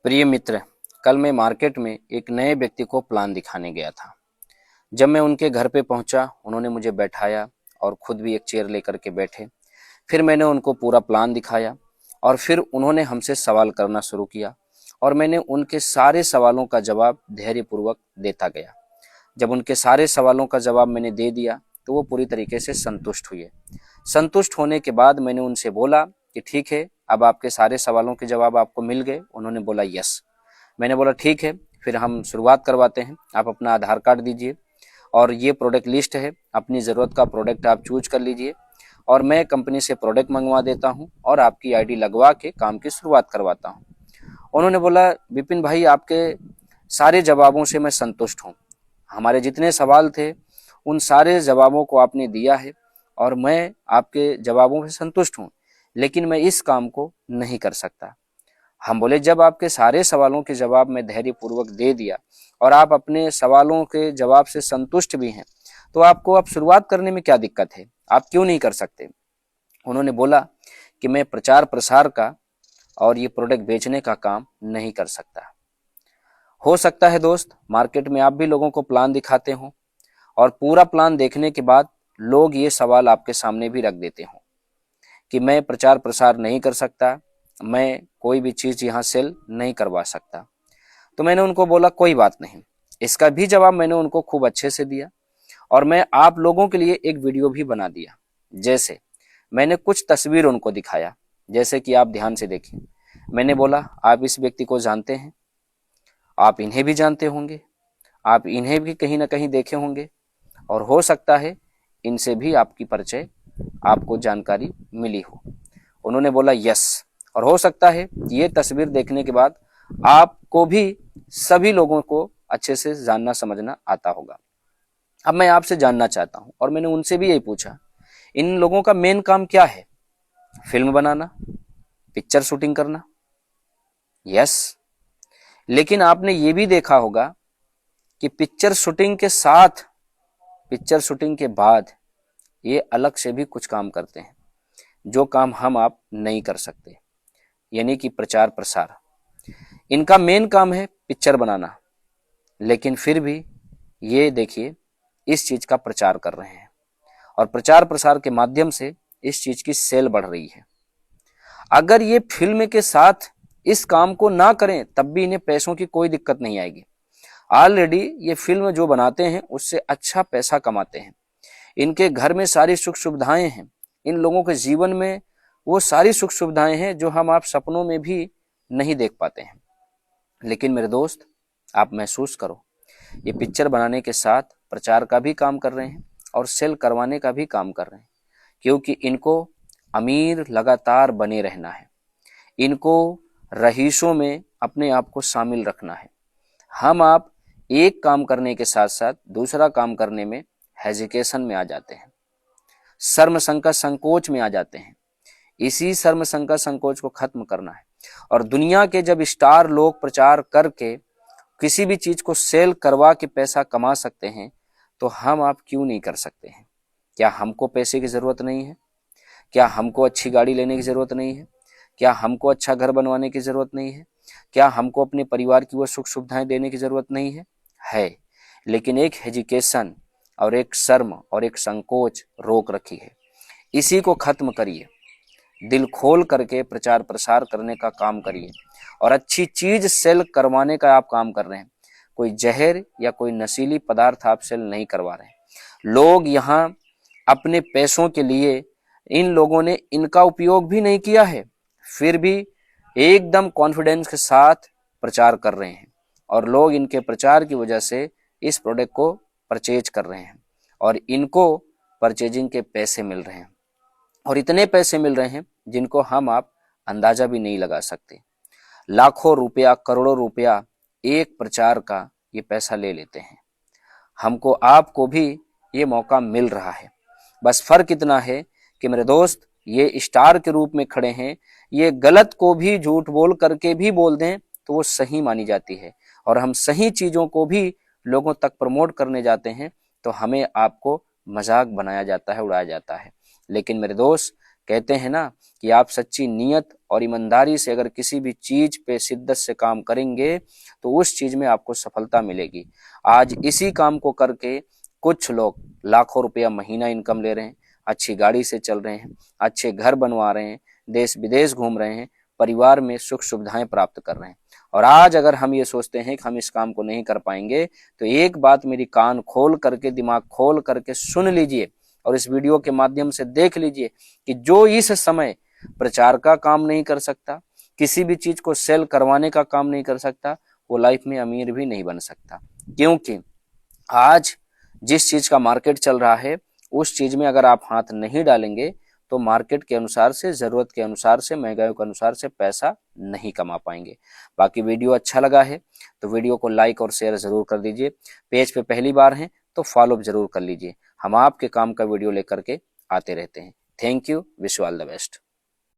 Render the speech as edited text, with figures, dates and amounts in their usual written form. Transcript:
प्रिय मित्र, कल मैं मार्केट में एक नए व्यक्ति को प्लान दिखाने गया था। जब मैं उनके घर पे पहुंचा, उन्होंने मुझे बैठाया और खुद भी एक चेयर लेकर के बैठे। फिर मैंने उनको पूरा प्लान दिखाया और फिर उन्होंने हमसे सवाल करना शुरू किया और मैंने उनके सारे सवालों का जवाब धैर्यपूर्वक देता गया। जब उनके सारे सवालों का जवाब मैंने दे दिया तो वो पूरी तरीके से संतुष्ट हुए। संतुष्ट होने के बाद मैंने उनसे बोला कि ठीक है, अब आपके सारे सवालों के जवाब आपको मिल गए। उन्होंने बोला यस। मैंने बोला ठीक है, फिर हम शुरुआत करवाते हैं। आप अपना आधार कार्ड दीजिए और ये प्रोडक्ट लिस्ट है, अपनी ज़रूरत का प्रोडक्ट आप चूज कर लीजिए और मैं कंपनी से प्रोडक्ट मंगवा देता हूँ और आपकी आईडी लगवा के काम की शुरुआत करवाता हूँ। उन्होंने बोला विपिन भाई, आपके सारे जवाबों से मैं संतुष्ट हूँ। हमारे जितने सवाल थे उन सारे जवाबों को आपने दिया है और मैं आपके जवाबों से संतुष्ट हूँ, लेकिन मैं इस काम को नहीं कर सकता। हम बोले जब आपके सारे सवालों के जवाब मैं धैर्यपूर्वक दे दिया और आप अपने सवालों के जवाब से संतुष्ट भी हैं, तो आपको अब शुरुआत करने में क्या दिक्कत है, आप क्यों नहीं कर सकते। उन्होंने बोला कि मैं प्रचार प्रसार का और ये प्रोडक्ट बेचने का काम नहीं कर सकता। हो सकता है दोस्त, मार्केट में आप भी लोगों को प्लान दिखाते हो और पूरा प्लान देखने के बाद लोग ये सवाल आपके सामने भी रख देते हो कि मैं प्रचार प्रसार नहीं कर सकता, मैं कोई भी चीज़ यहाँ सेल नहीं करवा सकता। तो मैंने उनको बोला कोई बात नहीं। इसका भी जवाब मैंने उनको खूब अच्छे से दिया और मैं आप लोगों के लिए एक वीडियो भी बना दिया। जैसे मैंने कुछ तस्वीर उनको दिखाया, जैसे कि आप ध्यान से देखिए। मैंने बोला आप इस व्यक्ति को जानते हैं, आप इन्हें भी जानते होंगे, आप इन्हें भी कहीं ना कहीं देखे होंगे और हो सकता है इनसे भी आपकी परिचय, आपको जानकारी मिली हो। उन्होंने बोला यस, और हो सकता है ये तस्वीर देखने के बाद आपको भी सभी लोगों को अच्छे से जानना समझना आता होगा। अब मैं आपसे जानना चाहता हूं और मैंने उनसे भी यही पूछा, इन लोगों का मेन काम क्या है? फिल्म बनाना, पिक्चर शूटिंग करना? यस। लेकिन आपने ये भी देखा होगा कि पिक्चर शूटिंग के साथ, पिक्चर शूटिंग के बाद ये अलग से भी कुछ काम करते हैं, जो काम हम आप नहीं कर सकते, यानी कि प्रचार प्रसार। इनका मेन काम है पिक्चर बनाना, लेकिन फिर भी ये देखिए इस चीज का प्रचार कर रहे हैं और प्रचार प्रसार के माध्यम से इस चीज की सेल बढ़ रही है। अगर ये फिल्म के साथ इस काम को ना करें तब भी इन्हें पैसों की कोई दिक्कत नहीं आएगी। ऑलरेडी ये फिल्म जो बनाते हैं उससे अच्छा पैसा कमाते हैं। इनके घर में सारी सुख सुविधाएं हैं, इन लोगों के जीवन में वो सारी सुख सुविधाएं हैं जो हम आप सपनों में भी नहीं देख पाते हैं। लेकिन मेरे दोस्त, आप महसूस करो, ये पिक्चर बनाने के साथ प्रचार का भी काम कर रहे हैं और सेल करवाने का भी काम कर रहे हैं, क्योंकि इनको अमीर लगातार बने रहना है, इनको रईसों में अपने आप को शामिल रखना है। हम आप एक काम करने के साथ साथ दूसरा काम करने में हेजिटेशन में आ जाते हैं, शर्म संकोच संकोच में आ जाते हैं। इसी शर्म संकोच संकोच को खत्म करना है और दुनिया के जब स्टार लोग प्रचार करके किसी भी चीज को सेल करवा के पैसा कमा सकते हैं, तो हम आप क्यों नहीं कर सकते हैं? क्या हमको पैसे की जरूरत नहीं है? क्या हमको अच्छी गाड़ी लेने की जरूरत नहीं है? क्या हमको अच्छा घर बनवाने की जरूरत नहीं है? क्या हमको अपने परिवार की वो सुख सुविधाएं देने की जरूरत नहीं है? है, लेकिन एक हेजिटेशन और एक शर्म और एक संकोच रोक रखी है। इसी को खत्म करिए, दिल खोल करके प्रचार प्रसार करने का काम करिए और अच्छी चीज सेल करवाने का आप काम कर रहे हैं। कोई जहर या कोई नशीली पदार्थ आप सेल नहीं करवा रहे हैं। लोग यहाँ अपने पैसों के लिए, इन लोगों ने इनका उपयोग भी नहीं किया है, फिर भी एकदम कॉन्फिडेंस के साथ प्रचार कर रहे हैं और लोग इनके प्रचार की वजह से इस प्रोडक्ट को परचेज कर रहे हैं और इनको परचेजिंग के पैसे मिल रहे हैं और इतने पैसे मिल रहे हैं जिनको हम आप अंदाजा भी नहीं लगा सकते। लाखों रुपया, करोड़ों रुपया एक प्रचार का ये पैसा ले लेते हैं। हमको आपको भी ये मौका मिल रहा है। बस फर्क इतना है कि मेरे दोस्त, ये स्टार के रूप में खड़े हैं, ये गलत को भी झूठ बोल करके भी बोल दें तो वो सही मानी जाती है और हम सही चीजों को भी लोगों तक प्रमोट करने जाते हैं तो हमें आपको मजाक बनाया जाता है, उड़ाया जाता है। लेकिन मेरे दोस्त, कहते हैं ना कि आप सच्ची नीयत और ईमानदारी से अगर किसी भी चीज पे शिद्दत से काम करेंगे तो उस चीज में आपको सफलता मिलेगी। आज इसी काम को करके कुछ लोग लाखों रुपया महीना इनकम ले रहे हैं, अच्छी गाड़ी से चल रहे हैं, अच्छे घर बनवा रहे हैं, देश विदेश घूम रहे हैं, परिवार में सुख सुविधाएं प्राप्त कर रहे हैं। और आज अगर हम ये सोचते हैं कि हम इस काम को नहीं कर पाएंगे, तो एक बात मेरी कान खोल करके, दिमाग खोल करके सुन लीजिए और इस वीडियो के माध्यम से देख लीजिए कि जो इस समय प्रचार का काम नहीं कर सकता, किसी भी चीज को सेल करवाने का काम नहीं कर सकता, वो लाइफ में अमीर भी नहीं बन सकता। क्योंकि आज जिस चीज का मार्केट चल रहा है उस चीज में अगर आप हाथ नहीं डालेंगे तो मार्केट के अनुसार से, जरूरत के अनुसार से, महंगाई के अनुसार से पैसा नहीं कमा पाएंगे। बाकी वीडियो अच्छा लगा है तो वीडियो को लाइक और शेयर जरूर कर दीजिए। पेज पे पहली बार हैं तो फॉलो जरूर कर लीजिए। हम आपके काम का वीडियो लेकर के आते रहते हैं। Thank you, wish you all the best.